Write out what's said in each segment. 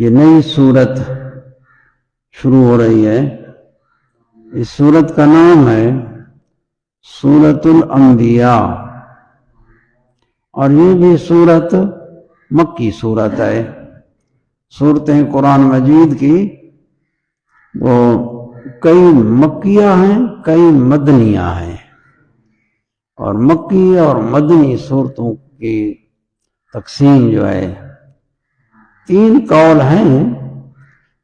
یہ نئی صورت شروع ہو رہی ہے. اس صورت کا نام ہے سورۃ الانبیاء، اور یہ بھی صورت مکی صورت ہے. صورتیں قرآن مجید کی وہ کئی مکیہ ہیں، کئی مدنیہ ہیں، اور مکی اور مدنی صورتوں کی تقسیم جو ہے 3 قول ہیں.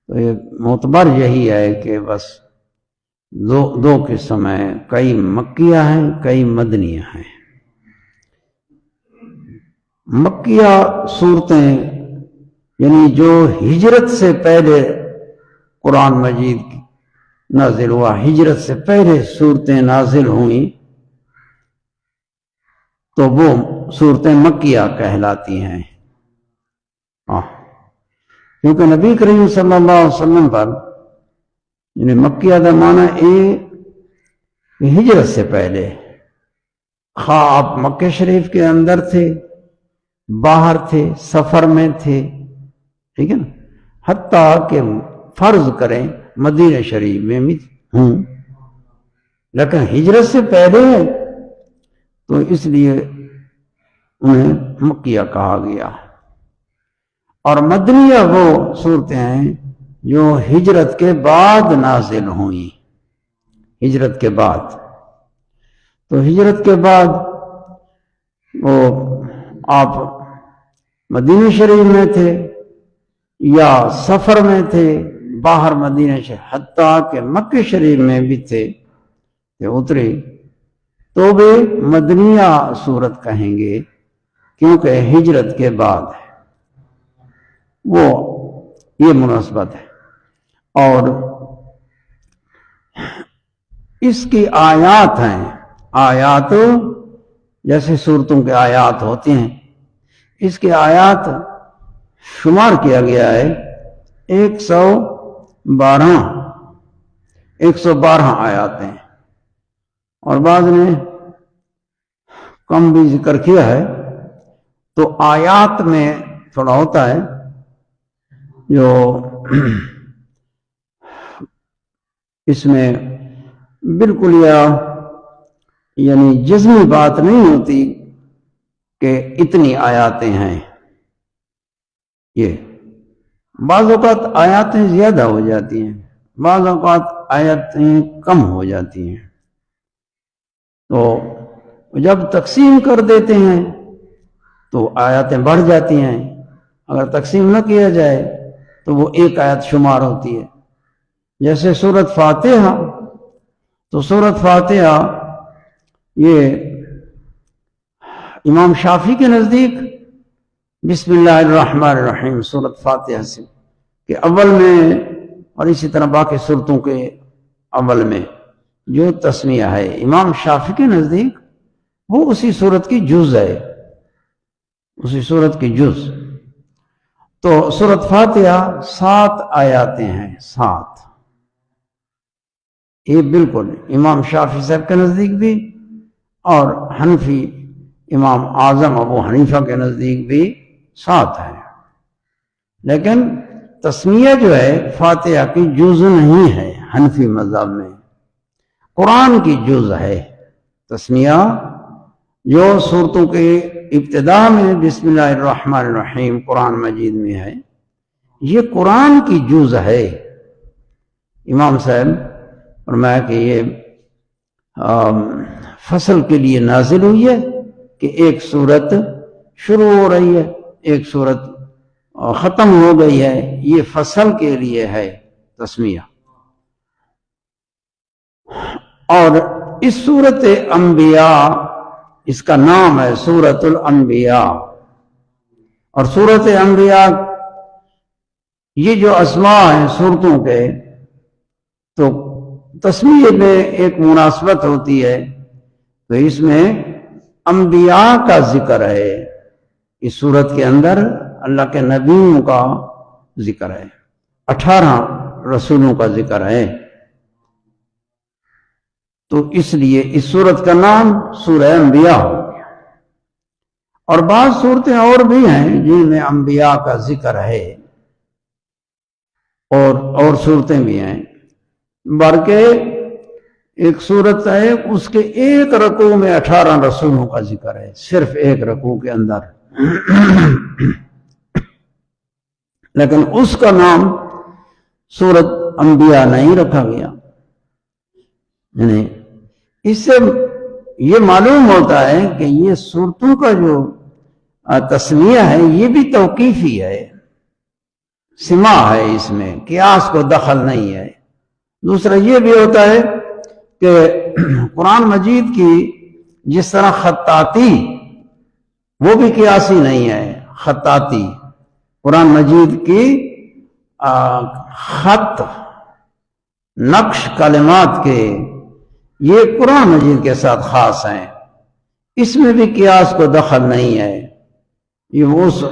تو یہ معتبر یہی ہے کہ بس دو قسم ہیں، کئی مکیہ ہیں، کئی مدنیہ ہیں. مکیہ صورتیں یعنی جو ہجرت سے پہلے قرآن مجید نازل ہوا، ہجرت سے پہلے صورتیں نازل ہوئیں تو وہ صورتیں مکیہ کہلاتی ہیں. کیونکہ نبی کریم صلی اللہ علیہ وسلم پر یعنی مکیہ کا معنی کہ ہجرت سے پہلے، خواہ آپ مکہ شریف کے اندر تھے، باہر تھے، سفر میں تھے، ٹھیک ہے نا، حتیٰ کہ فرض کریں مدینہ شریف میں بھی ہوں، لیکن ہجرت سے پہلے ہے تو اس لیے انہیں مکیہ کہا گیا. اور مدنیہ وہ صورتیں ہیں جو ہجرت کے بعد نازل ہوئیں. ہجرت کے بعد، تو ہجرت کے بعد وہ آپ مدینہ شریف میں تھے یا سفر میں تھے، باہر مدینہ شریف، حتیٰ کہ مکہ شریف میں بھی تھے کہ اترے، تو بھی مدنیہ صورت کہیں گے، کیونکہ ہجرت کے بعد ہے. وہ یہ مناسبت ہے. اور اس کی آیات ہیں، آیات جیسے صورتوں کے آیات ہوتے ہیں، اس کے آیات شمار کیا گیا ہے 112 آیات ہیں، اور بعض نے کم بھی ذکر کیا ہے. تو آیات میں تھوڑا ہوتا ہے جو اس میں بالکل یعنی جزمی بات نہیں ہوتی کہ اتنی آیاتیں ہیں. یہ بعض اوقات آیاتیں زیادہ ہو جاتی ہیں، بعض اوقات آیاتیں کم ہو جاتی ہیں. تو جب تقسیم کر دیتے ہیں تو آیاتیں بڑھ جاتی ہیں، اگر تقسیم نہ کیا جائے تو وہ ایک آیت شمار ہوتی ہے. جیسے سورۃ فاتحہ، تو سورۃ فاتحہ یہ امام شافعی کے نزدیک بسم اللہ الرحمن الرحیم سورۃ فاتحہ سے کہ اول میں، اور اسی طرح باقی صورتوں کے اول میں جو تسمیہ ہے، امام شافعی کے نزدیک وہ اسی صورت کی جز ہے، اسی صورت کی جز. تو سورۃ فاتحہ 7 آیاتیں ہیں، 7. یہ بالکل امام شافعی صاحب کے نزدیک بھی اور حنفی امام اعظم ابو حنیفہ کے نزدیک بھی 7 ہے. لیکن تسمیہ جو ہے فاتحہ کی جز نہیں ہے. حنفی مذہب میں قرآن کی جز ہے تسمیہ، جو صورتوں کے ابتدا میں بسم اللہ الرحمن الرحیم قرآن مجید میں ہے، یہ قرآن کی جز ہے. امام صاحب فرمایا کہ یہ فصل کے لیے نازل ہوئی ہے کہ ایک صورت شروع ہو رہی ہے، ایک صورت ختم ہو گئی ہے، یہ فصل کے لیے ہے تسمیہ. اور اس سورۃ انبیاء، اس کا نام ہے سورۃ الانبیاء. اور سورۃ انبیاء یہ جو اسماء ہیں صورتوں کے، تو تسمیہ میں ایک مناسبت ہوتی ہے، تو اس میں انبیاء کا ذکر ہے. اس سورت کے اندر اللہ کے نبیوں کا ذکر ہے، 18 رسولوں کا ذکر ہے. تو اس لیے اس سورت کا نام سورہ انبیاء ہو گیا. اور بعض صورتیں اور بھی ہیں جن میں انبیاء کا ذکر ہے، اور صورتیں بھی ہیں، بلکہ ایک صورت ہے اس کے ایک رکوع میں 18 رسولوں کا ذکر ہے، صرف ایک رکوع کے اندر، لیکن اس کا نام سورت انبیاء نہیں رکھا گیا۔ یعنی اس سے یہ معلوم ہوتا ہے کہ یہ سورتوں کا جو تسمیہ ہے یہ بھی توقیفی ہے، سماع ہے، اس میں قیاس کو دخل نہیں ہے۔ دوسرا یہ بھی ہوتا ہے کہ قرآن مجید کی جس طرح خطاطی وہ بھی قیاسی نہیں ہے، خطاطی قرآن مجید کی خط نقش کلمات کے یہ قرآن مجید کے ساتھ خاص ہیں، اس میں بھی قیاس کو دخل نہیں ہے، یہ اس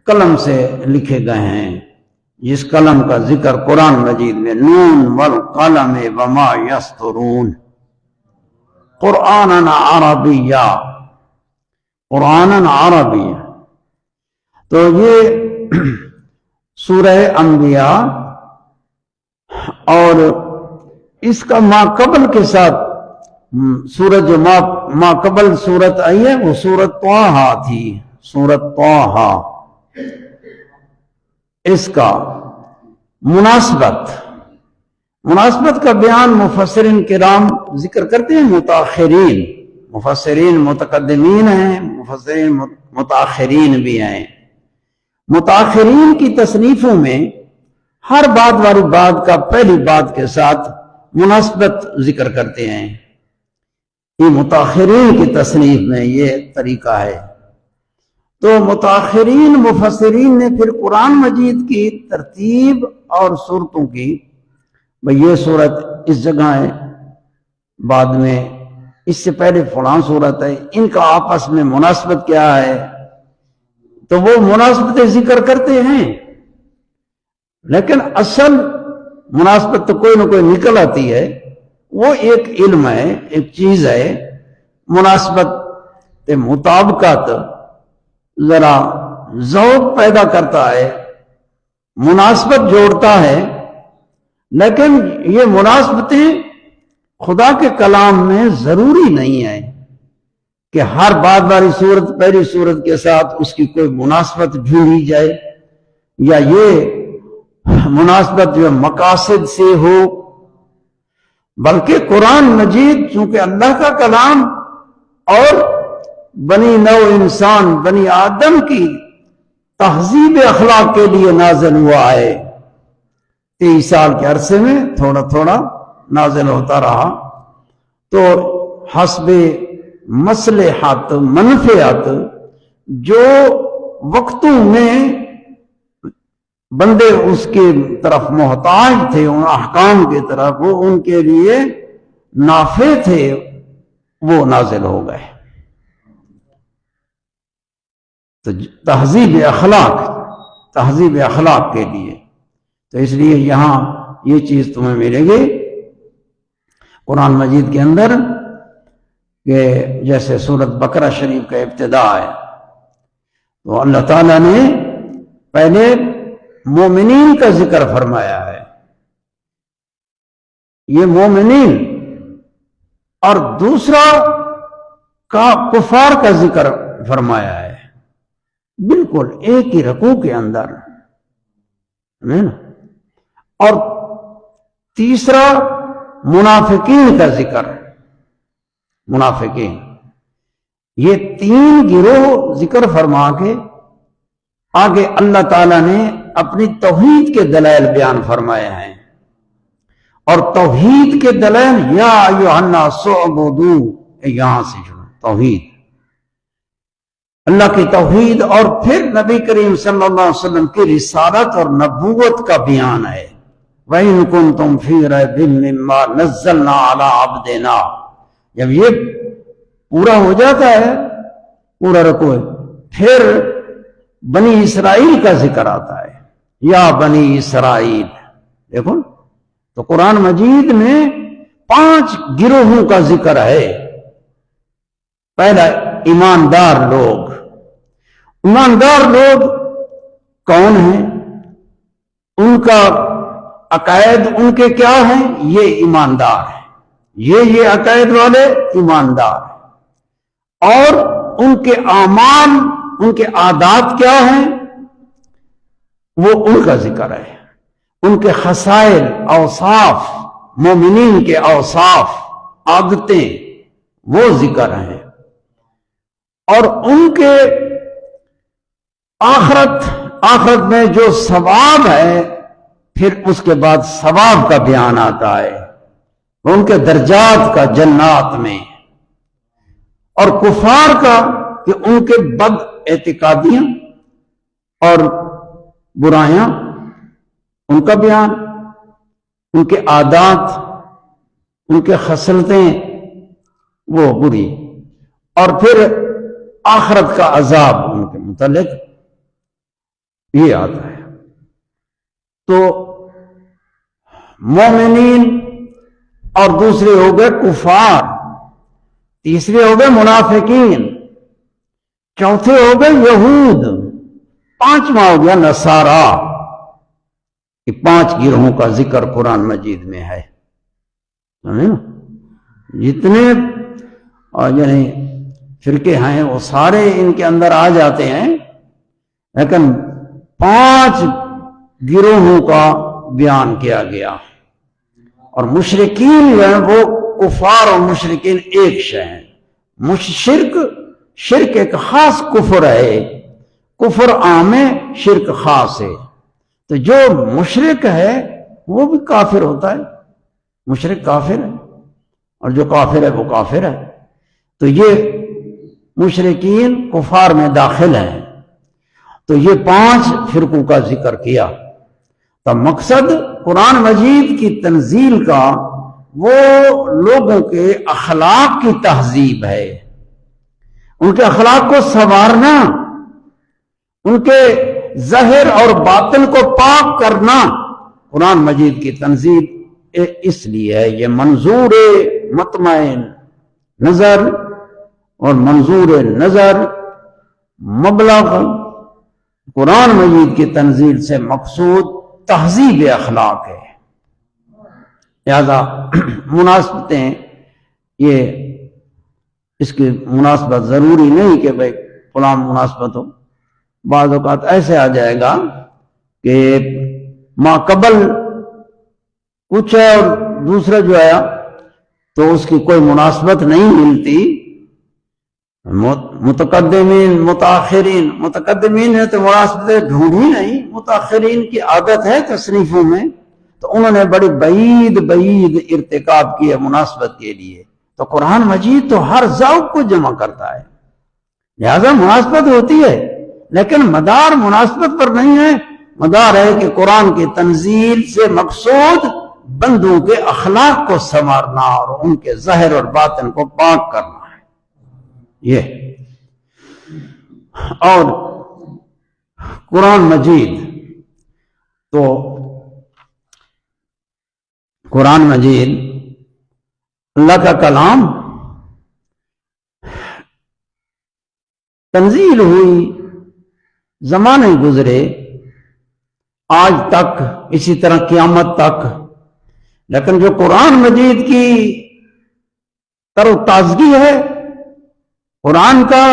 قلم سے لکھے گئے ہیں جس قلم کا ذکر قرآن مجید میں نون والقلم وما یسطرون، قرآناً عربیہ، قرآناً عربیہ۔ تو یہ سورہ انبیاء اور اس کا ما قبل کے ساتھ سورت جو ما قبل سورت آئی ہے وہ سورت طٰہٰ تھی، سورت طٰہٰ۔ اس کا مناسبت کا بیان مفسرین کرام ذکر کرتے ہیں، مفسرین متقدمین ہیں، مفسرین متاخرین بھی ہیں۔ متاخرین کی تصنیفوں میں ہر بات والی بات کا پہلی بات کے ساتھ مناسبت ذکر کرتے ہیں، یہ متاخرین کی تصنیف میں یہ طریقہ ہے۔ تو متاخرین مفسرین نے پھر قرآن مجید کی ترتیب اور صورتوں کی، بھئی یہ صورت اس جگہ ہے، بعد میں اس سے پہلے فلاں صورت ہے، ان کا آپس میں مناسبت کیا ہے، تو وہ مناسبتیں ذکر کرتے ہیں، لیکن اصل مناسبت تو کوئی نہ کوئی نکل آتی ہے، وہ ایک علم ہے، ایک چیز ہے، مناسبت مطابقت ذرا ذوق پیدا کرتا ہے، مناسبت جوڑتا ہے، لیکن یہ مناسبتیں خدا کے کلام میں ضروری نہیں ہے کہ ہر بات والی صورت پہلی صورت کے ساتھ اس کی کوئی مناسبت جڑی جائے، یا یہ مناسبت جو مقاصد سے ہو، بلکہ قرآن مجید چونکہ اللہ کا کلام اور بنی نو انسان بنی آدم کی تہذیب اخلاق کے لیے نازل ہوا ہے، 23 سال کے عرصے میں تھوڑا تھوڑا نازل ہوتا رہا، تو حسب مصلحت منفعت جو وقتوں میں بندے اس کے طرف محتاج تھے، ان احکام کی طرف، وہ ان کے لیے نافع تھے، وہ نازل ہو گئے۔ تو تہذیب اخلاق کے لیے، تو اس لیے یہاں یہ چیز تمہیں ملے گی قرآن مجید کے اندر کہ جیسے سورت بقرہ شریف کا ابتدا ہے تو اللہ تعالیٰ نے پہلے مومنین کا ذکر فرمایا ہے، یہ مومنین، اور دوسرا کفار کا ذکر فرمایا ہے، بالکل ایک ہی رکوع کے اندر، اور تیسرا منافقین کا ذکر، منافقین، یہ 3 گروہ ذکر فرما کے آگے اللہ تعالیٰ نے اپنی توحید کے دلائل بیان فرمائے ہیں، اور توحید کے دلائل یا ایھا الناس اعبدوا، یہاں سے شروع، توحید، اللہ کی توحید، اور پھر نبی کریم صلی اللہ علیہ وسلم کی رسالت اور نبوت کا بیان ہے۔ وَإِن كُنتُمْ فِي رَيْبٍ مِّمَّا نَزَّلْنَا عَلَىٰ عَبْدِنَا، جب یہ پورا ہو جاتا ہے پورا رکوع، پھر بنی اسرائیل کا ذکر آتا ہے، یا بنی اسرائیل، دیکھو تو قرآن مجید میں 5 گروہوں کا ذکر ہے۔ پہلا ایماندار لوگ، ایماندار لوگ کون ہیں، ان کا عقائد ان کے کیا ہیں؟ یہ ایماندار ہیں، یہ عقائد والے ایماندار ہیں، اور ان کے اعمال، ان کے عادات کیا ہیں؟ وہ ان کا ذکر ہے، ان کے خصائل، اوصاف، مومنین کے اوصاف، عادتیں، وہ ذکر ہیں، اور ان کے آخرت میں جو ثواب ہے، پھر اس کے بعد ثواب کا بیان آتا ہے، ان کے درجات کا جنات میں، اور کفار کا کہ ان کے بد اعتقادیاں اور برائیاں، ان کا بیان، ان کے عادات، ان کے خصلتیں وہ بری، اور پھر آخرت کا عذاب ان کے متعلق یہ آتا ہے۔ تو مومنین اور دوسرے ہو گئے کفار، تیسرے ہو گئے منافقین، چوتھے ہو گئے یہود، پانچواں ہو گیا نصارا۔ یہ 5 گروہوں کا ذکر قرآن مجید میں ہے، جتنے یعنی فرقے ہیں وہ سارے ان کے اندر آ جاتے ہیں، لیکن 5 گروہوں کا بیان کیا گیا، اور مشرکین جو ہیں وہ کفار اور مشرکین ایک شے ہیں۔ شرک ایک خاص کفر ہے، کفر عام ہے، شرک خاص ہے۔ تو جو مشرک ہے وہ بھی کافر ہوتا ہے، مشرک کافر ہے، اور جو کافر ہے وہ کافر ہے۔ تو یہ مشرکین کفار میں داخل ہیں۔ تو یہ 5 فرقوں کا ذکر کیا۔ تو مقصد قرآن مجید کی تنزیل کا وہ لوگوں کے اخلاق کی تہذیب ہے، ان کے اخلاق کو سنوارنا، ان کے ظاہر اور باطن کو پاک کرنا۔ قرآن مجید کی تنزیل اس لیے ہے، یہ منظور مطمئن نظر اور منظور نظر مبلغ قرآن مجید کی تنزیل سے مقصود تہذیب اخلاق ہے۔ لہذا مناسبتیں، یہ اس کی مناسبت ضروری نہیں کہ بھئی فلاں مناسبت ہو، بعض اوقات ایسے آ جائے گا کہ ما قبل کچھ ہے اور دوسرا جو آیا تو اس کی کوئی مناسبت نہیں ملتی۔ متقدمین متقدمین ہے تو مناسبتیں ڈھونڈی نہیں، متاخرین کی عادت ہے تصنیفوں میں، تو انہوں نے بڑی بعید ارتکاب کی ہے مناسبت کے لیے۔ تو قرآن مجید تو ہر ذوق کو جمع کرتا ہے، لہذا مناسبت ہوتی ہے، لیکن مدار مناسبت پر نہیں ہے، مدار ہے کہ قرآن کی تنزیل سے مقصود بندوں کے اخلاق کو سنوارنا اور ان کے ظاہر اور باطن کو پاک کرنا ہے یہ۔ اور قرآن مجید، تو قرآن مجید اللہ کا کلام، تنزیل ہوئی، زمانے گزرے، آج تک، اسی طرح قیامت تک، لیکن جو قرآن مجید کی تر و تازگی ہے، قرآن کا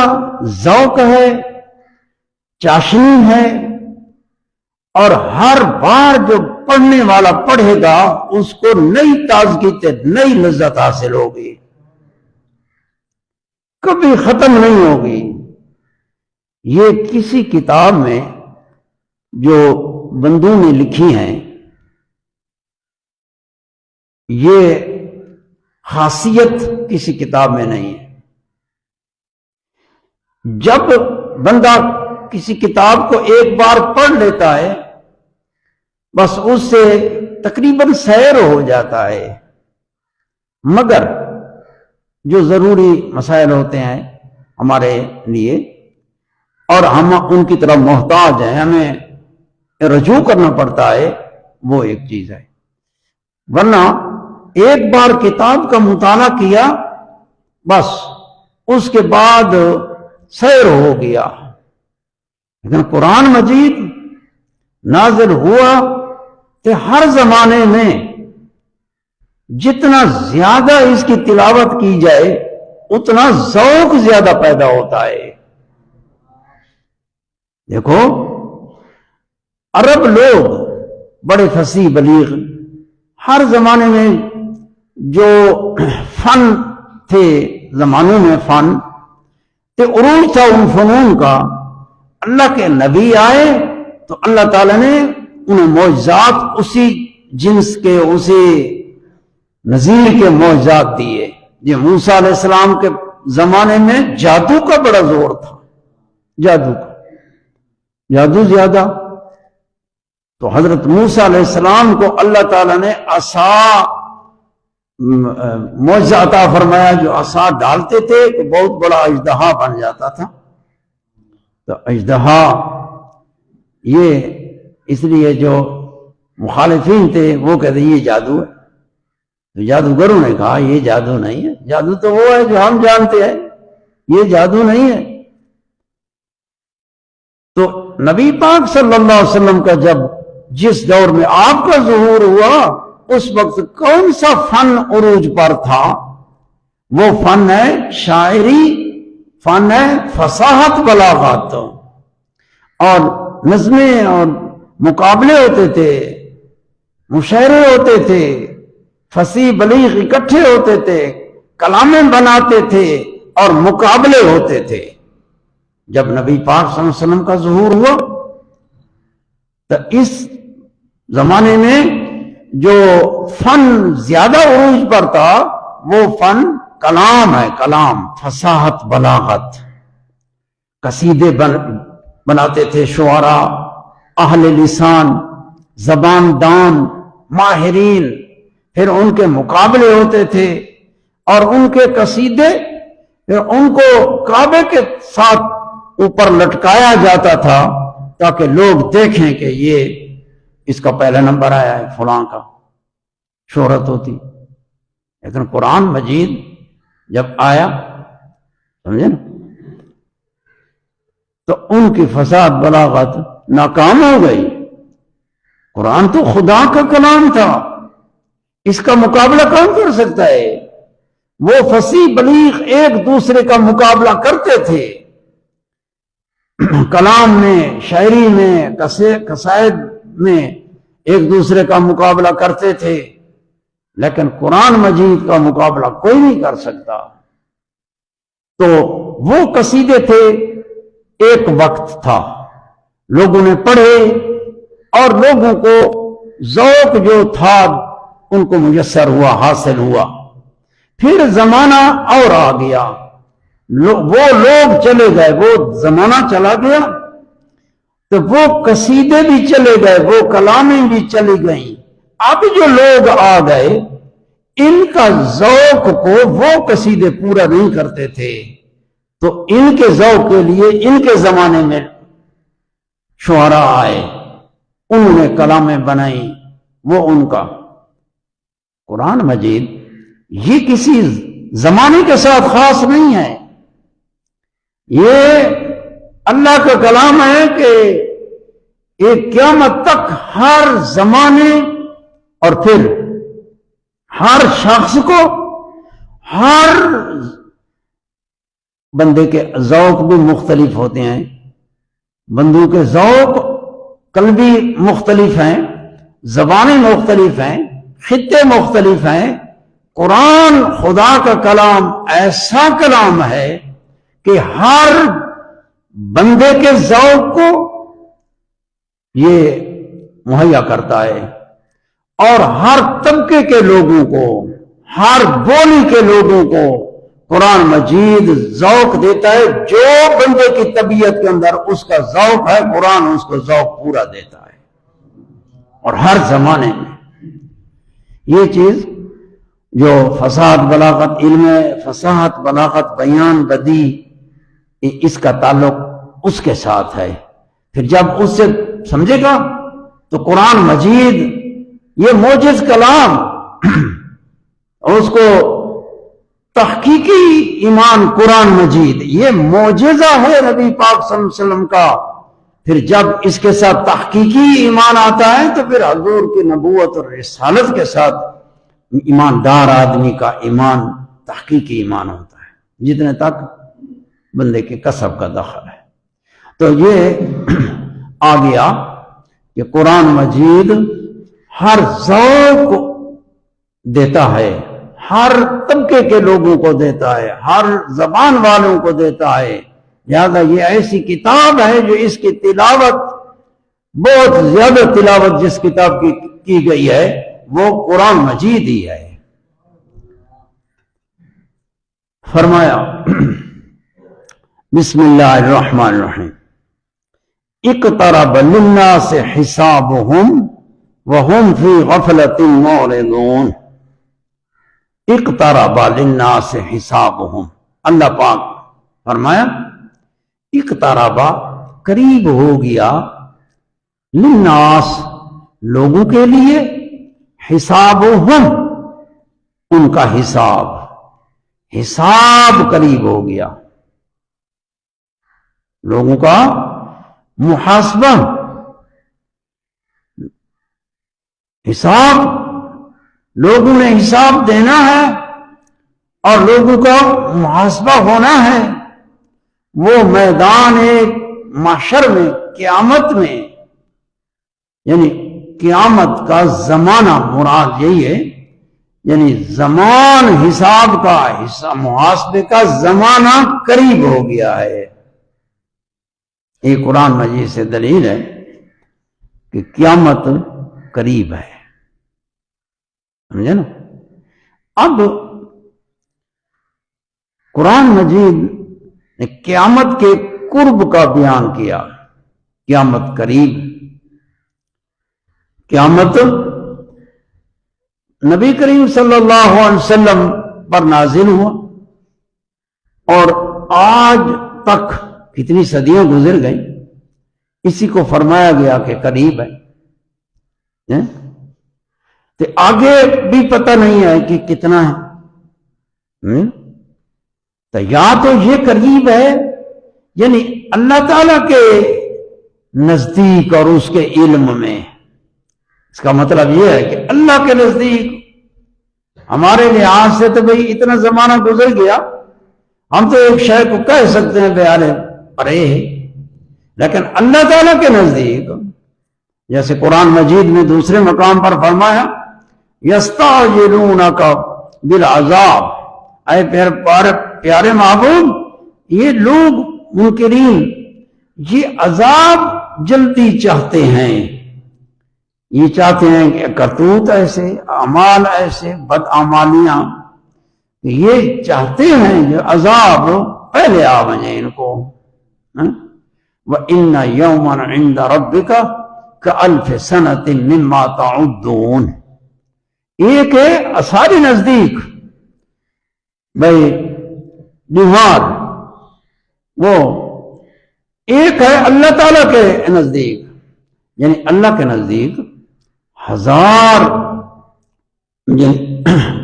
ذوق ہے، چاشنی ہے، اور ہر بار جو پڑھنے والا پڑھے گا اس کو نئی تازگی سے نئی لذت حاصل ہوگی، کبھی ختم نہیں ہوگی۔ یہ کسی کتاب میں جو بندوں نے لکھی ہیں، یہ خاصیت کسی کتاب میں نہیں ہے۔ جب بندہ کسی کتاب کو ایک بار پڑھ لیتا ہے بس اس سے تقریباً سیر ہو جاتا ہے، مگر جو ضروری مسائل ہوتے ہیں ہمارے لیے اور ہم ان کی طرف محتاج ہیں، ہمیں رجوع کرنا پڑتا ہے، وہ ایک چیز ہے۔ ورنہ ایک بار کتاب کا مطالعہ کیا بس اس کے بعد سیر ہو گیا۔ لیکن قرآن مجید نازل ہوا کہ ہر زمانے میں جتنا زیادہ اس کی تلاوت کی جائے اتنا ذوق زیادہ پیدا ہوتا ہے. دیکھو عرب لوگ بڑے فصیح بلیغ، ہر زمانے میں جو فن تھے، زمانوں میں فن تے عروج تھا ان فنون کا. اللہ کے نبی آئے تو اللہ تعالیٰ نے انہیں معجزات اسی جنس کے، اسی نظیر کے معجزات دیے. یہ موسیٰ علیہ السلام کے زمانے میں جادو کا بڑا زور تھا، جادو زیادہ. تو حضرت موسیٰ علیہ السلام کو اللہ تعالیٰ نے عصا معجزہ عطا فرمایا، جو عصا ڈالتے تھے کہ بہت بڑا اژدہا بن جاتا تھا. تو اژدہا یہ اس لیے جو مخالفین تھے وہ کہتے یہ جادو ہے. تو جادوگروں نے کہا یہ جادو نہیں ہے، جادو تو وہ ہے جو ہم جانتے ہیں، یہ جادو نہیں ہے. تو نبی پاک صلی اللہ علیہ وسلم کا جس دور میں آپ کا ظہور ہوا اس وقت کون سا فن عروج پر تھا؟ وہ فن ہے شاعری، فن ہے فصاحت بلاغت، اور نظمیں اور مقابلے ہوتے تھے، مشاعرے ہوتے تھے، فصیح بلیغ اکٹھے ہوتے تھے، کلامیں بناتے تھے اور مقابلے ہوتے تھے. جب نبی پاک صلی اللہ علیہ وسلم کا ظہور ہوا تو اس زمانے میں جو فن زیادہ عروج پر تھا وہ فن کلام ہے، کلام، فصاحت بلاغت. قصیدے بناتے تھے شعراء، اہل لسان، زبان دان، ماہرین، پھر ان کے مقابلے ہوتے تھے اور ان کے قصیدے پھر ان کو کعبے کے ساتھ اوپر لٹکایا جاتا تھا تاکہ لوگ دیکھیں کہ یہ اس کا پہلا نمبر آیا ہے، فلاں کا شہرت ہوتی. لیکن قرآن مجید جب آیا، سمجھے نا، تو ان کی فساد بلاغت ناکام ہو گئی. قرآن تو خدا کا کلام تھا، اس کا مقابلہ کون کر سکتا ہے؟ وہ فصیح بلیغ ایک دوسرے کا مقابلہ کرتے تھے، کلام میں، شاعری میں، قصائد میں ایک دوسرے کا مقابلہ کرتے تھے، لیکن قرآن مجید کا مقابلہ کوئی نہیں کر سکتا. تو وہ قصیدے تھے، ایک وقت تھا، لوگوں نے پڑھے اور لوگوں کو ذوق جو تھا ان کو میسر ہوا، حاصل ہوا. پھر زمانہ اور آ گیا، وہ لوگ چلے گئے، وہ زمانہ چلا گیا تو وہ قصیدے بھی چلے گئے، وہ کلامیں بھی چلی گئیں. اب جو لوگ آ گئے ان کا ذوق کو وہ قصیدے پورا نہیں کرتے تھے، تو ان کے ذوق کے لیے ان کے زمانے میں شعراء آئے، انہوں نے کلامیں بنائی. وہ ان کا قرآن مجید یہ کسی زمانے کے ساتھ خاص نہیں ہے، یہ اللہ کا کلام ہے کہ ایک قیامت تک ہر زمانے اور پھر ہر شخص کو، ہر بندے کے ذوق بھی مختلف ہوتے ہیں، بندوں کے ذوق قلبی مختلف ہیں، زبانیں مختلف ہیں، خطے مختلف ہیں. قرآن خدا کا کلام ایسا کلام ہے کہ ہر بندے کے ذوق کو یہ مہیا کرتا ہے، اور ہر طبقے کے لوگوں کو، ہر بولی کے لوگوں کو قرآن مجید ذوق دیتا ہے. جو بندے کی طبیعت کے اندر اس کا ذوق ہے، قرآن اس کو ذوق پورا دیتا ہے. اور ہر زمانے میں یہ چیز جو فصاحت بلاغت، علم فصاحت بلاغت، بیان بدی، اس کا تعلق اس کے ساتھ ہے. پھر جب اس سے سمجھے گا تو قرآن مجید یہ معجز کلام، اور اس کو تحقیقی ایمان قرآن مجید یہ معجزہ ہے نبی پاک صلی اللہ علیہ وسلم کا. پھر جب اس کے ساتھ تحقیقی ایمان آتا ہے تو پھر حضور کی نبوت اور رسالت کے ساتھ ایماندار آدمی کا ایمان تحقیقی ایمان ہوتا ہے، جتنے تک بندے کے کسب کا دخل ہے۔ تو یہ آ گیا کہ قرآن مجید ہر ذوق دیتا ہے، ہر طبقے کے لوگوں کو دیتا ہے، ہر زبان والوں کو دیتا ہے، لہذا یہ ایسی کتاب ہے جو اس کی تلاوت بہت زیادہ تلاوت جس کتاب کی گئی ہے وہ قرآن مجید ہی ہے۔ فرمایا بسم اللہ الرحمن الرحیم اقترب للناس حسابهم وهم فی غفلۃ معرضون۔ اقترب للناس حسابهم، اللہ پاک فرمایا اقترب قریب ہو گیا، للناس لوگوں کے لیے، حسابهم ان کا حساب قریب ہو گیا، لوگوں کا محاسبہ، حساب، لوگوں نے حساب دینا ہے اور لوگوں کا محاسبہ ہونا ہے۔ وہ میدان محشر میں، قیامت میں، یعنی قیامت کا زمانہ مراد یہی ہے، یعنی زمان حساب کا، محاسبے کا زمانہ قریب ہو گیا ہے۔ یہ قرآن مجید سے دلیل ہے کہ قیامت قریب ہے، سمجھے نا۔ اب قرآن مجید نے قیامت کے قرب کا بیان کیا، قیامت قریب، قیامت نبی کریم صلی اللہ علیہ وسلم پر نازل ہوا اور آج تک کتنی صدیاں گزر گئیں، اسی کو فرمایا گیا کہ قریب ہے، تو آگے بھی پتہ نہیں ہے کہ کتنا ہے۔ تو یا تو یہ قریب ہے، یعنی اللہ تعالیٰ کے نزدیک اور اس کے علم میں، اس کا مطلب یہ ہے کہ اللہ کے نزدیک، ہمارے لحاظ سے تو بھئی اتنا زمانہ گزر گیا، ہم تو ایک شے کو کہہ سکتے ہیں بیارے پرے ہے، لیکن اللہ تعالیٰ کے نزدیک، جیسے قرآن مجید میں دوسرے مقام پر فرمایا یستعجلونک بالعذاب، اے پیارے محبوب، یہ لوگ منکرین یہ عذاب جلدی چاہتے ہیں، یہ چاہتے ہیں کہ کرتوت ایسے، اعمال ایسے، بدعمالیاں، یہ چاہتے ہیں کہ عذاب پہلے آ بجے ان کو۔ وَإِنَّ يَوْمًا عِنْدَ رَبِّكَ كَأَلْفِ سَنَةٍ مِّمَّا تَعُدُّونَ، ایک ہے سارے نزدیک، بھائی نہار، وہ ایک ہے اللہ تعالیٰ کے نزدیک، یعنی اللہ کے نزدیک 1000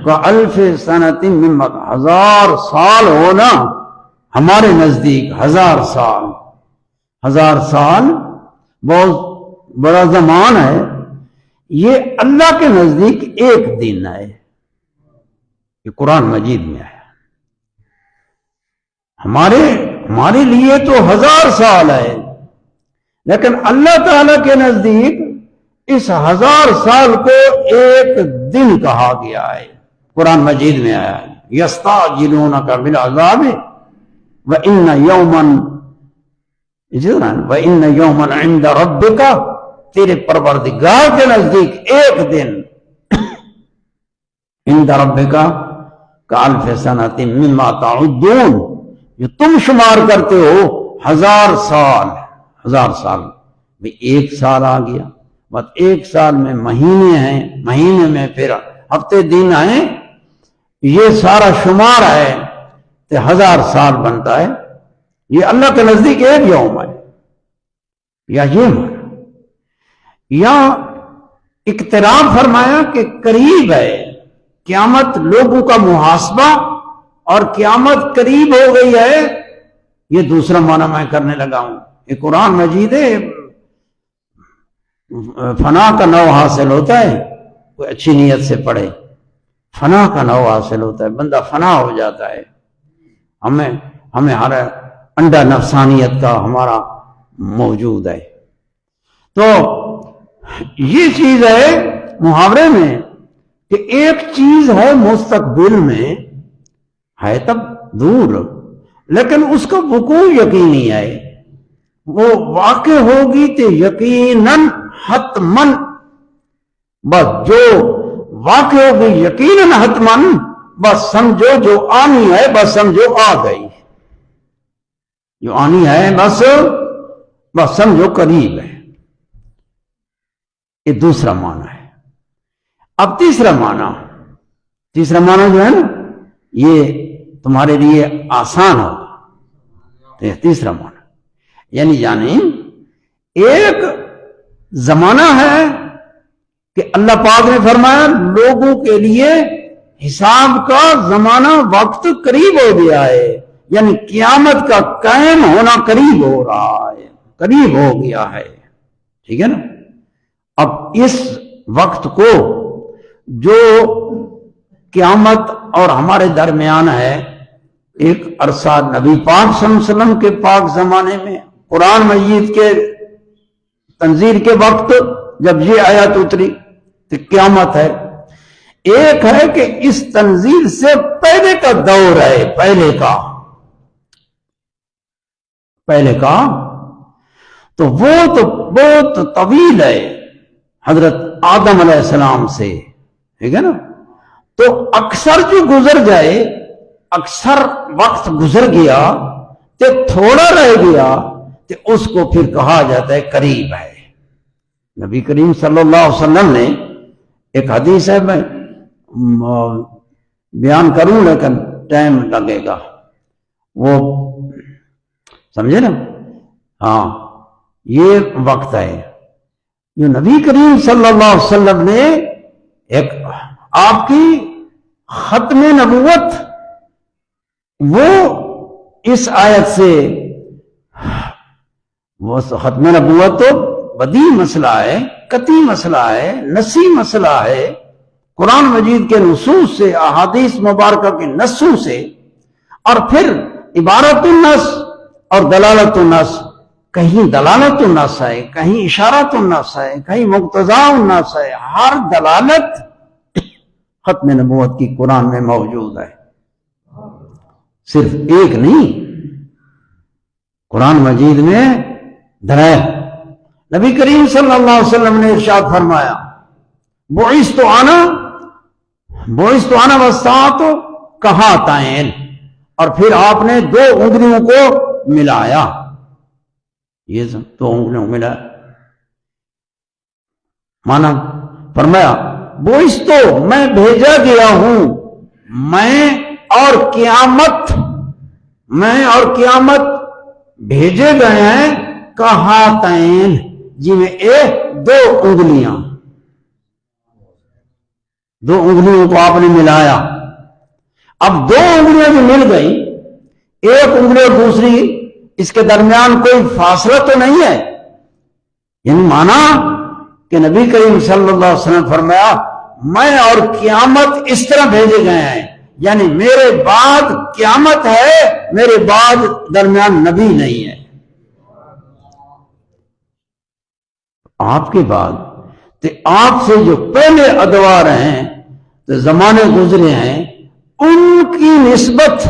کا الف سنۃ مما، 1000 سال ہونا ہمارے نزدیک 1000 سال، 1000 سال بہت بڑا زمان ہے، یہ اللہ کے نزدیک ایک دن ہے، یہ قرآن مجید میں ہے۔ ہمارے لیے تو 1000 سال ہے، لیکن اللہ تعالیٰ کے نزدیک اس 1000 سال کو ایک دن کہا گیا ہے، قرآن مجید میں آیا ہے یستعجلونک بالعذاب وَإِنَّ يَوْمًا عِنْدَ رَبِّكَ، تیرے پروردگار کے نزدیک ایک دن، عند ربک کالف سنۃ مما تعدون، جو تم شمار کرتے ہو 1000 سال، 1000 سال بھی ایک سال آ گیا، بس ایک سال میں مہینے ہیں، مہینے میں پھر ہفتے دن ہیں، یہ سارا شمار ہے تو 1000 سال بنتا ہے، یہ اللہ کے نزدیک ایک یوم ہے، یا یہ مانا، یا اقتراب فرمایا کہ قریب ہے، قیامت لوگوں کا محاسبہ اور قیامت قریب ہو گئی ہے، یہ دوسرا معنی میں کرنے لگا ہوں یہ قرآن مجید ہے، فنا کا نو حاصل ہوتا ہے، کوئی اچھی نیت سے پڑھے، فنا کا نو حاصل ہوتا ہے، بندہ فنا ہو جاتا ہے۔ ہمیں ہر انڈا نفسانیت کا ہمارا موجود ہے۔ تو یہ چیز ہے محاورے میں کہ ایک چیز ہے مستقبل میں ہے تب دور، لیکن اس کا وقوع یقینی ہے، وہ واقع ہوگی تو یقیناً حتماً، بس جو واقع ہوگی یقیناً حتماً، بس سمجھو جو آنی ہے بس سمجھو آ گئی، جو آنی ہے بس سمجھو قریب ہے۔ یہ دوسرا معنی ہے۔ اب تیسرا معنی جو ہے نا یہ تمہارے لیے آسان ہوگا۔ تیسرا معنی یعنی ایک زمانہ ہے کہ اللہ پاک نے فرمایا لوگوں کے لیے حساب کا زمانہ، وقت قریب ہو گیا ہے، یعنی قیامت کا قائم ہونا قریب ہو رہا ہے، قریب ہو گیا ہے، ٹھیک ہے نا۔ اب اس وقت کو جو قیامت اور ہمارے درمیان ہے، ایک عرصہ نبی پاک صلی اللہ علیہ وسلم کے پاک زمانے میں قرآن مجید کے تنزیل کے وقت جب یہ آیت اتری تو قیامت ہے، ایک ہے کہ اس تنزیل سے پہلے کا دور ہے، پہلے کا تو وہ تو بہت طویل ہے، حضرت آدم علیہ السلام سے، ٹھیک ہے نا۔ تو اکثر جو گزر جائے، اکثر وقت گزر گیا تو تھوڑا رہ گیا تو اس کو پھر کہا جاتا ہے قریب ہے۔ نبی کریم صلی اللہ علیہ وسلم نے ایک حدیث ہے، میں بیان کروں لیکن ٹائم لگے گا، وہ سمجھے نا، ہاں یہ وقت ہے جو نبی کریم صلی اللہ علیہ وسلم نے ایک آپ کی ختم نبوت، وہ اس آیت سے، وہ ختم نبوت تو بدیع مسئلہ ہے، قطعی مسئلہ ہے، نصی مسئلہ ہے، قرآن مجید کے نصوص سے، احادیث مبارکہ کے نصوں سے، اور پھر عبارت النص اور دلالت النص، کہیں دلالت النص ہے، کہیں اشارت النص ہے، کہیں مقتضا النص ہے، ہر دلالت ختم نبوت کی قرآن میں موجود ہے، صرف ایک نہیں، قرآن مجید میں دلائل۔ نبی کریم صلی اللہ علیہ وسلم نے ارشاد فرمایا بعثت انا والساعۃ کہاتین، اور پھر آپ نے دو انگلیوں کو ملایا، یہ دو انگلیوں ملا مانا فرمایا بعثت، میں بھیجا گیا ہوں، میں اور قیامت بھیجے گئے ہیں، کہاتین جی میں دو انگلیوں کو آپ نے ملایا۔ اب دو انگلیاں جو مل گئی، ایک انگلی اور دوسری، اس کے درمیان کوئی فاصلہ تو نہیں ہے، یعنی مانا کہ نبی کریم صلی اللہ علیہ وسلم فرمایا میں اور قیامت اس طرح بھیجے گئے ہیں، یعنی میرے بعد قیامت ہے، میرے بعد درمیان نبی نہیں ہے، آپ کے بعد تو آپ سے جو پہلے ادوار ہیں تو زمانے گزرے ہیں، ان کی نسبت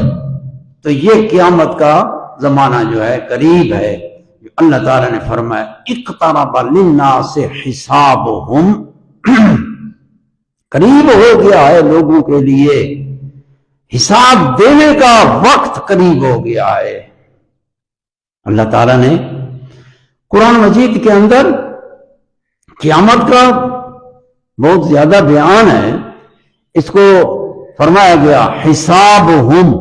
تو یہ قیامت کا زمانہ جو ہے قریب ہے، جو اللہ تعالیٰ نے فرمایا اقترب للناس حسابہم، قریب ہو گیا ہے لوگوں کے لیے، حساب دینے کا وقت قریب ہو گیا ہے۔ اللہ تعالیٰ نے قرآن مجید کے اندر قیامت کا بہت زیادہ بیان ہے، اس کو فرمایا گیا حسابہم،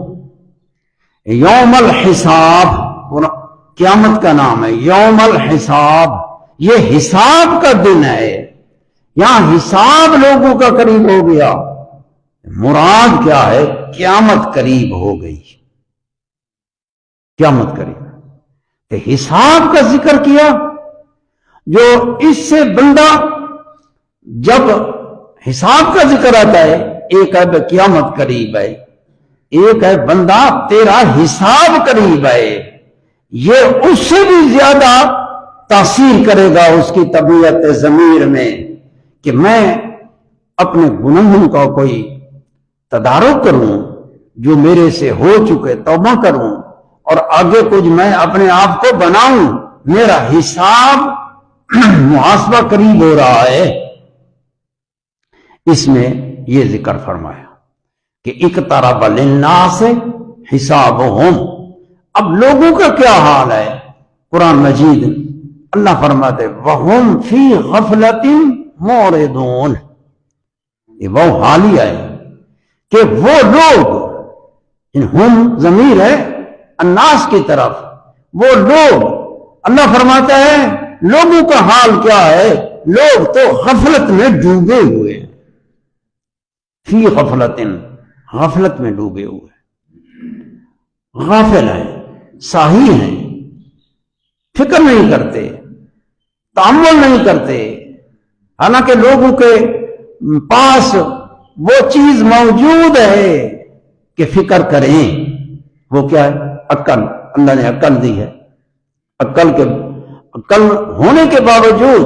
یوم الحساب، قیامت کا نام ہے یوم الحساب، یہ حساب کا دن ہے، یہاں حساب لوگوں کا قریب ہو گیا، مراد کیا ہے؟ قیامت قریب ہو گئی، قیامت قریب، کہ حساب کا ذکر کیا، جو اس سے بندہ جب حساب کا ذکر آتا ہے، ایک ہے قیامت قریب ہے، ایک ہے بندہ تیرا حساب قریب ہے، یہ اس سے بھی زیادہ تاثیر کرے گا اس کی طبیعت ضمیر میں کہ میں اپنے گناہوں کا کوئی تدارک کروں جو میرے سے ہو چکے، توبہ کروں، اور آگے کچھ میں اپنے آپ کو بناؤں، میرا حساب محاسبہ قریب ہو رہا ہے۔ اس میں یہ ذکر فرمایا کہ اقترب للناس حسابہم۔ اب لوگوں کا کیا حال ہے؟ قرآن مجید اللہ فرماتے وَهُمْ فِي غَفْلَةٍ مُعْرِضُونَ، یہ وہ حالیہ ہے کہ وہ لوگ، ہم ضمیر ہے الناس کی طرف، وہ لوگ، اللہ فرماتا ہے لوگوں کا حال کیا ہے؟ لوگ تو غفلت میں ڈوبے ہوئے ہیں، فی غفلت، غفلت میں ڈوبے ہوئے، غافل ہیں، ساہی ہیں، فکر نہیں کرتے، تأمل نہیں کرتے، حالانکہ لوگوں کے پاس وہ چیز موجود ہے کہ فکر کریں۔ وہ کیا ہے؟ عقل، اللہ نے عقل دی ہے، عقل ہونے کے باوجود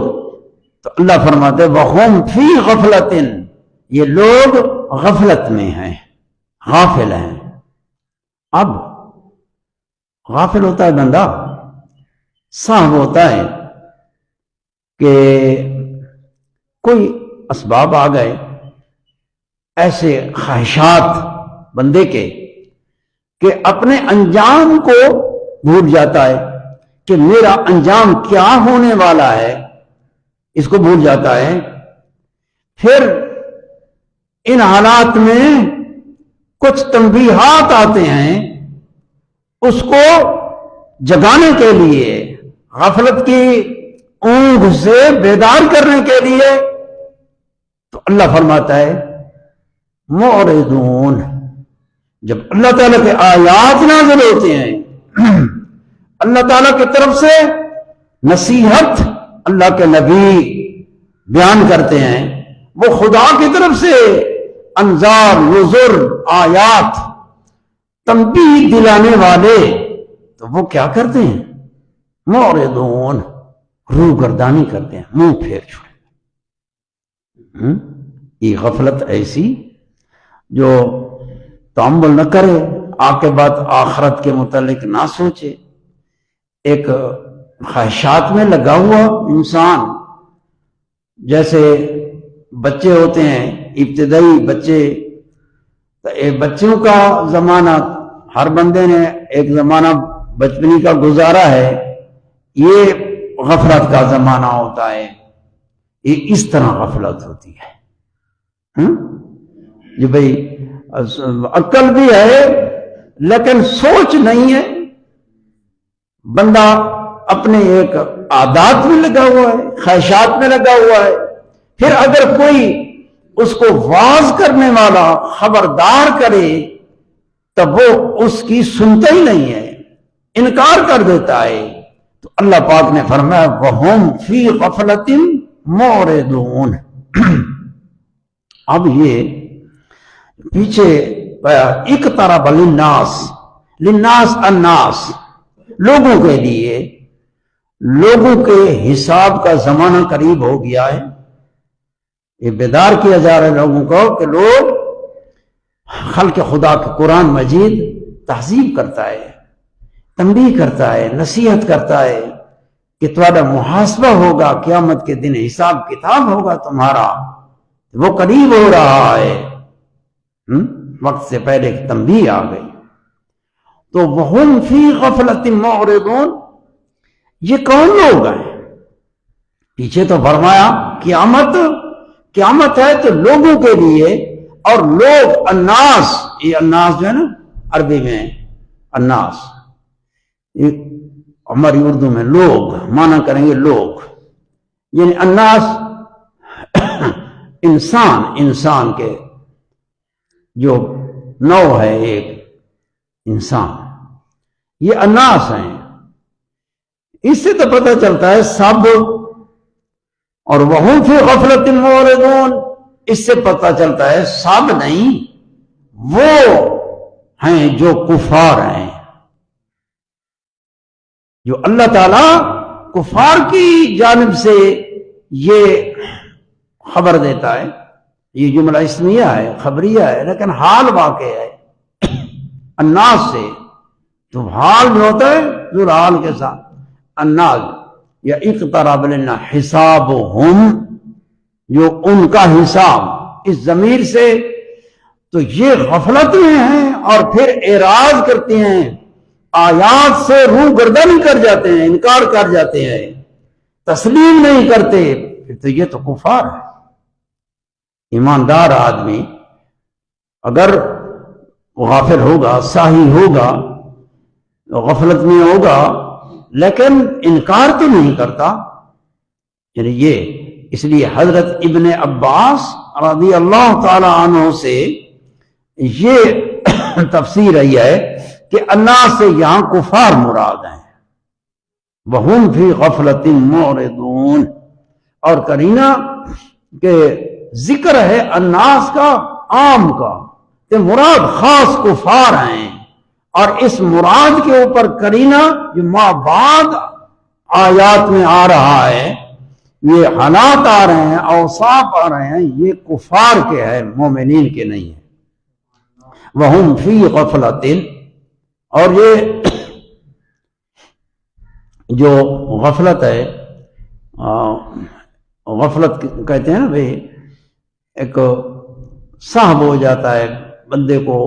تو اللہ فرماتے وَهُمْ فِي غَفْلَةٍ، یہ لوگ غفلت میں ہیں، غافل ہیں۔ اب غافل ہوتا ہے بندہ، صاحب ہوتا ہے کہ کوئی اسباب آ گئے، ایسے خواہشات بندے کے کہ اپنے انجام کو بھول جاتا ہے کہ میرا انجام کیا ہونے والا ہے، اس کو بھول جاتا ہے۔ پھر ان حالات میں کچھ تنبیہات آتے ہیں اس کو جگانے کے لیے، غفلت کی اونگ سے بیدار کرنے کے لیے، تو اللہ فرماتا ہے معرضون۔ جب اللہ تعالیٰ کے آیات نازل ہوتے ہیں، اللہ تعالیٰ کی طرف سے نصیحت اللہ کے نبی بیان کرتے ہیں، وہ خدا کی طرف سے انذار، نذر، آیات، تنبیہ دلانے والے، تو وہ کیا کرتے ہیں؟ معرضون، روگردانی کرتے ہیں، منہ پھیر چھوڑے۔ یہ غفلت ایسی جو تأمل نہ کرے، عاقبت آخرت کے متعلق نہ سوچے، ایک خواہشات میں لگا ہوا انسان، جیسے بچے ہوتے ہیں، ابتدائی بچے، بچوں کا زمانہ، ہر بندے نے ایک زمانہ بچپنی کا گزارا ہے، یہ غفلت کا زمانہ ہوتا ہے، یہ اس طرح غفلت ہوتی ہے جو بھئی عقل بھی ہے لیکن سوچ نہیں ہے، بندہ اپنے ایک عادات میں لگا ہوا ہے، خواہشات میں لگا ہوا ہے۔ پھر اگر کوئی اس کو واعظ کرنے والا خبردار کرے تب وہ اس کی سنتا ہی نہیں ہے، انکار کر دیتا ہے۔ تو اللہ پاک نے فرمایا وَهُمْ فِي غَفْلَةٍ مُعْرِضُونَ۔ اب یہ پیچھے اقترب للناس، للناس الناس، لوگوں کے لیے، لوگوں کے حساب کا زمانہ قریب ہو گیا ہے۔ یہ بیدار کیا جا رہا ہے لوگوں کو کہ لوگ خلق خدا کے قرآن مجید تہذیب کرتا ہے، تنبیہ کرتا ہے، نصیحت کرتا ہے کہ تمہارا محاسبہ ہوگا، قیامت کے دن حساب کتاب ہوگا تمہارا، وہ قریب ہو رہا ہے۔ وقت سے پہلے تنبیہ آ گئی۔ تو وَهُمْ فِي غَفْلَةٍ مُعْرِضُونَ، یہ کون لوگ ہیں؟ پیچھے تو فرمایا قیامت ہے تو لوگوں کے لیے، اور لوگ الناس، یہ الناس جو ہے نا عربی میں الناس، ہماری اردو میں لوگ مانا کریں گے لوگ، یعنی الناس انسان کے جو نوع ہے، ایک انسان، یہ الناس ہیں۔ اس سے تو پتہ چلتا ہے سب، اور وہم فی غفلت معرضون، اس سے پتہ چلتا ہے سب نہیں، وہ ہیں جو کفار ہیں، جو اللہ تعالی کفار کی جانب سے یہ خبر دیتا ہے. یہ جملہ اسمیہ ہے، خبریہ ہے، لیکن حال واقع ہے الناس سے. تو حال جو ہوتا ہے ذو حال کے ساتھ الناس، یا اقترب لنا حسابہم، جو ان کا حساب، اس ضمیر سے تو یہ غفلت میں ہیں اور پھر اعراض کرتے ہیں، آیات سے روح گردن کر جاتے ہیں، انکار کر جاتے ہیں، تسلیم نہیں کرتے، پھر تو یہ تو کفار ہے. ایماندار آدمی اگر غافل ہوگا، ساہی ہوگا، غفلت میں ہوگا، لیکن انکار تو نہیں کرتا. یعنی یہ اس لیے حضرت ابن عباس رضی اللہ تعالی عنہ سے یہ تفسیر رہی ہے کہ اللہ سے یہاں کفار مراد ہیں. وَهُمْ فِي غَفْلَةٍ مُعْرِضُونَ، اور قرینہ کہ ذکر ہے الناس کا، عام کا، کہ مراد خاص کفار ہیں، اور اس مراد کے اوپر قرینہ جو ما بعد آیات میں آ رہا ہے، یہ حالات آ رہے ہیں، اوصاف آ رہے ہیں، یہ کفار کے ہیں، مومنین کے نہیں ہیں. وَهُمْ فِي غَفْلَةٍ، اور یہ جو غفلت ہے، غفلت کہتے ہیں نا بھئی، ایک صاحب ہو جاتا ہے بندے کو،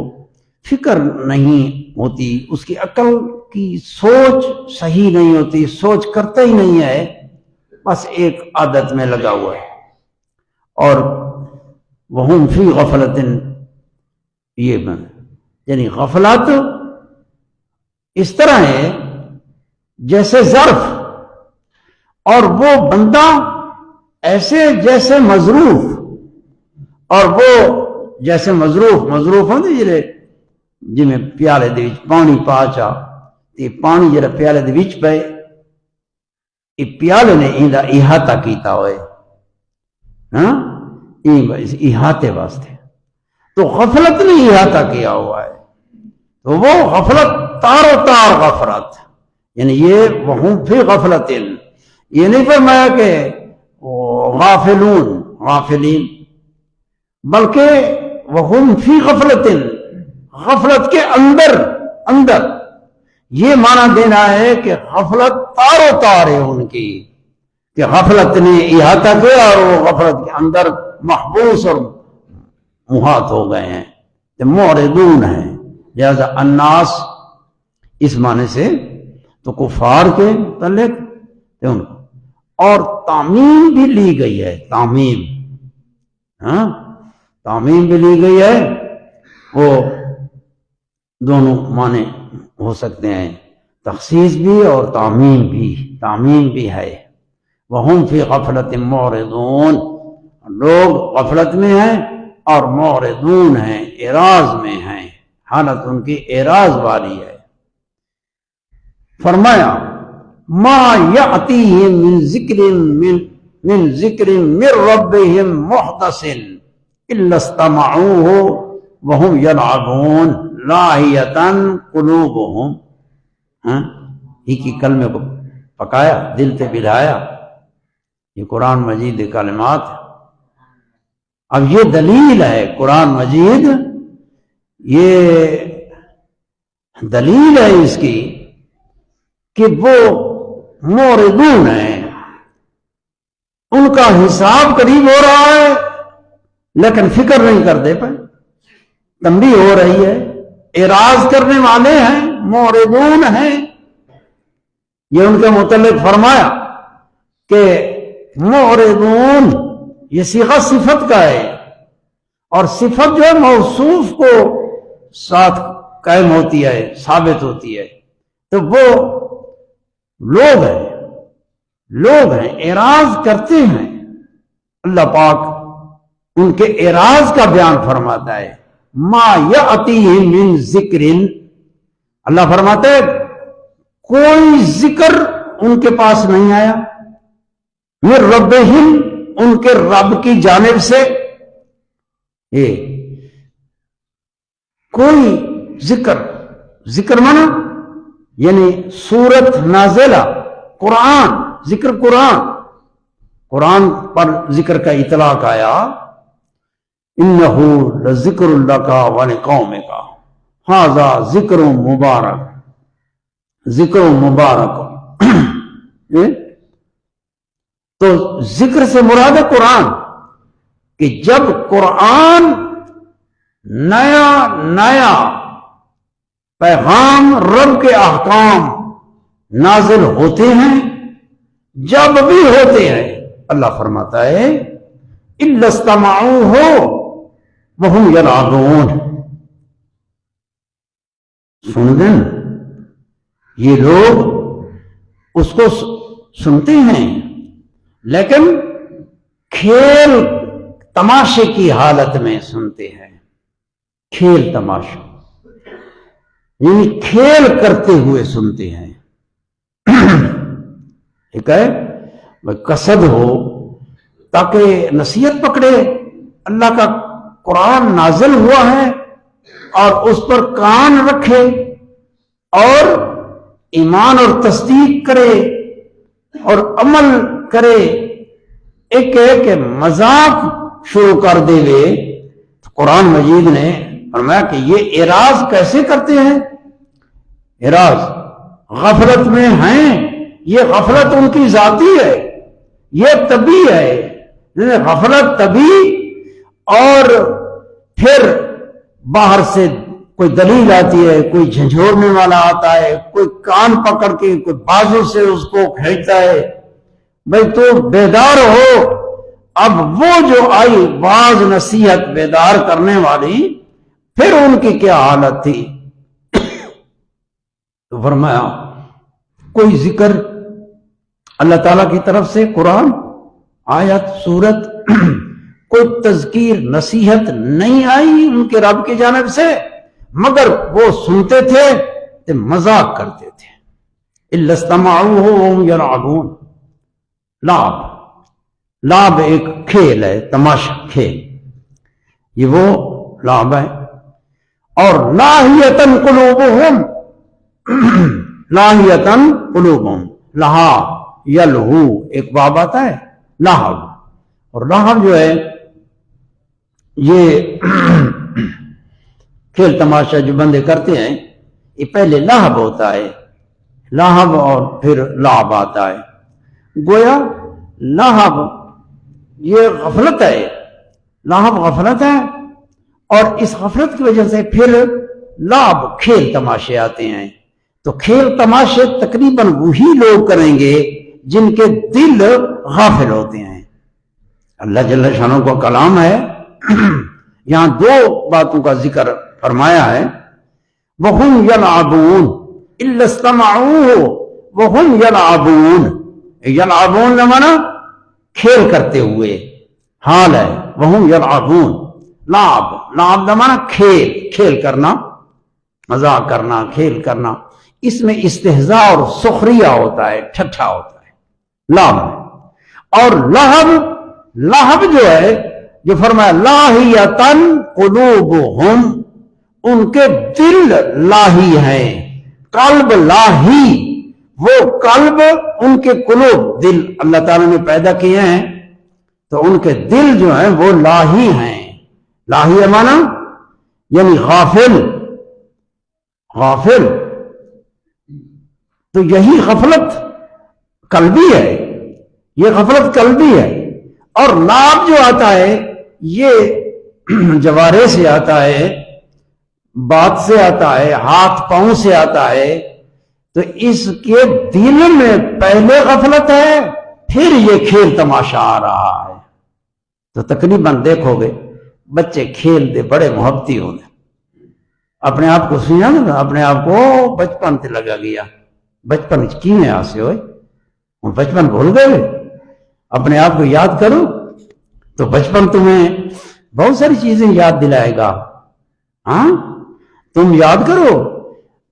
فکر نہیں ہوتی، اس کی عقل کی سوچ صحیح نہیں ہوتی، سوچ کرتا ہی نہیں ہے، بس ایک عادت میں لگا ہوا ہے. اور وَهُمْ فِي غَفْلَةٍ، یہ یعنی غفلت اس طرح ہے جیسے ظرف، اور وہ بندہ ایسے جیسے مظروف، اور وہ جیسے مظروف ہوندے جڑے جی میں پیالے دے وچ پانی پا چا تے پانی جڑا پیالے دے وچ پے، یہ پیالے نے ایندا احاطہ کیتا ہوئے، ہاں احاطے واسطے. تو غفلت نے احاطہ کیا ہوا ہے، تو وہ غفلت تار و تار غفلت، یعنی یہ وہم فی غفلتن، یہ نہیں فرمایا کہ غافلون غافلین، بلکہ وہم فی غفلتن، غفلت کے اندر یہ معنی دینا ہے کہ غفلت تار و تار ہے ان کی، کہ غفلت نے احاطہ کیا اور وہ غفلت کے اندر محبوس اور محاط ہو گئے ہیں، معرضون ہیں. لہذا الناس اس معنی سے تو کفار کے متعلق ان کو، اور تعمیم بھی لی گئی ہے، تعمیم بھی لی گئی ہے، وہ دونوں معنی ہو سکتے ہیں، تخصیص بھی اور تعمیم بھی ہے. وَهُمْ فِي غَفْلَةٍ مُعْرِضُونَ، لوگ غفلت میں ہیں اور معرضون ہیں، اعراض میں ہیں، حالت ان کی اعراض والی ہے. فرمایا ما یأتیہم من ذکر من ربہم محدث الا استمعوہ وہم یلعبون لاہیۃ قلوبہم. ایک ہی کلمے کو پکایا، دل پہ بلایا، یہ قرآن مجید کلمات. اب یہ دلیل ہے، قرآن مجید یہ دلیل ہے اس کی کہ وہ معرضون ہیں، ان کا حساب قریب ہو رہا ہے لیکن فکر نہیں کرتے پہ، تنبیہ ہو رہی ہے، اعراض کرنے والے ہیں، معرضون ہیں. یہ ان کے متعلق فرمایا کہ معرضون یہ صیغہ صفت کا ہے، اور صفت جو ہے موصوف کو ساتھ قائم ہوتی ہے، ثابت ہوتی ہے. تو وہ لوگ ہیں اعراض کرتے ہیں. اللہ پاک ان کے اعراض کا بیان فرماتا ہے. ما یأتیہم من ذکر، اللہ فرماتا ہے کوئی ذکر ان کے پاس نہیں آیا، من ربہم ان کے رب کی جانب سے، یہ کوئی ذکر مانا یعنی سورت نازلہ، قرآن، ذکر قرآن پر ذکر کا اطلاق آیا، انہو لذکر لک ولقومک ھذا ذکر مبارک تو ذکر سے مراد ہے قرآن، کہ جب قرآن نیا پیغام رب کے احکام نازل ہوتے ہیں، جب بھی ہوتے ہیں، اللہ فرماتا ہے الا استمعوه وهم يلعبون، سن دیں یہ لوگ اس کو سنتے ہیں لیکن کھیل تماشے کی حالت میں سنتے ہیں، کھیل تماشا یعنی کھیل کرتے ہوئے سنتے ہیں۔ ٹھیک ہے، قصد ہو تاکہ نصیحت پکڑے، اللہ کا قرآن نازل ہوا ہے اور اس پر کان رکھے اور ایمان اور تصدیق کرے اور عمل کرے، ایک مذاق شروع کر دے وے، قرآن مجید نے فرمایا کہ یہ اعراض کیسے کرتے ہیں، اعراض غفلت میں ہیں، یہ غفلت ان کی ذاتی ہے، یہ طبی ہے، غفلت طبی، اور پھر باہر سے کوئی دلیل آتی ہے، کوئی جھنجھوڑنے والا آتا ہے، کوئی کان پکڑ کے کوئی بازو سے اس کو کھینچتا ہے، بھئی تو بیدار ہو۔ اب وہ جو آئی باز نصیحت بیدار کرنے والی، پھر ان کی کیا حالت تھی؟ تو فرمایا کوئی ذکر اللہ تعالیٰ کی طرف سے، قرآن، آیت، سورت، کوئی تذکیر، نصیحت نہیں آئی ان کے رب کی جانب سے، مگر وہ سنتے تھے تو مذاق کرتے تھے۔ الا استمعوه وهم يلعبون، لعب ایک کھیل ہے، تماشا، کھیل، یہ وہ لعب ہے۔ اور لاہیتن قلوبہم، لاہیتن قلوبہم، لہا یلہو ایک باب آتا ہے لہب، اور لہب جو ہے یہ کھیل تماشا جو بندے کرتے ہیں، یہ پہلے لہب ہوتا ہے، لہب اور پھر لعب آتا ہے۔ گویا لہب یہ غفلت ہے، لہب غفلت ہے، اور اس غفلت کی وجہ سے پھر لعب کھیل تماشے آتے ہیں۔ تو کھیل تماشے تقریباً وہی لوگ کریں گے جن کے دل غافل ہوتے ہیں۔ اللہ جل شانہ کا کلام ہے، یہاں دو باتوں کا ذکر فرمایا ہے، وَهُمْ يَلْعَبُونَ إِلَّا اسْتَمَعُوهُ وَهُمْ يَلْعَبُونَ، یلعبون لمانا کھیل کرتے ہوئے حال ہے، وَهُمْ يَلْعَبُونَ، لعب لمانا کھیل کرنا، مذاق کرنا، کھیل کرنا، اس میں استہزاء اور سخریہ ہوتا ہے، ٹھٹھا ہوتا ہے، لعب ہے۔ اور لہب جو ہے، جو فرمایا لاہیتن قلوبہم، ان کے دل لاہی ہیں، قلب لاہی، وہ قلب ان کے قلوب، دل اللہ تعالیٰ نے پیدا کیے ہیں، تو ان کے دل جو ہیں وہ لاہی ہیں۔ لاہی مانا یعنی غافل، تو یہی غفلت قلبی ہے، یہ غفلت قلبی ہے۔ اور لعب جو آتا ہے یہ جوارے سے آتا ہے، بات سے آتا ہے، ہاتھ پاؤں سے آتا ہے، تو اس کے دل میں پہلے غفلت ہے، پھر یہ کھیل تماشا آ رہا ہے۔ تو تقریباً دیکھو گے بچے کھیل دے بڑے محبتی ہونے، اپنے آپ کو سنیا نا، اپنے آپ کو بچپن سے لگا گیا، بچپن کی میں آسے ہوئے، بچپن بھول گئے، اپنے آپ کو یاد کرو تو بچپن تمہیں بہت ساری چیزیں یاد دلائے گا۔ ہاں تم یاد کرو،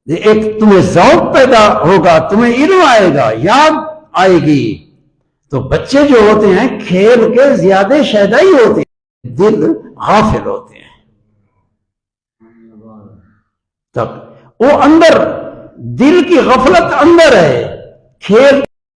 ایک تمہیں ذوق پیدا ہوگا، تمہیں علم آئے گا، یاد آئے گی. تو بچے جو ہوتے ہیں کھیل کے زیادہ شیدائی ہوتے ہیں، دل غافل ہوتے ہیں. تب وہ اندر دل کی غفلت اندر ہے، کھیل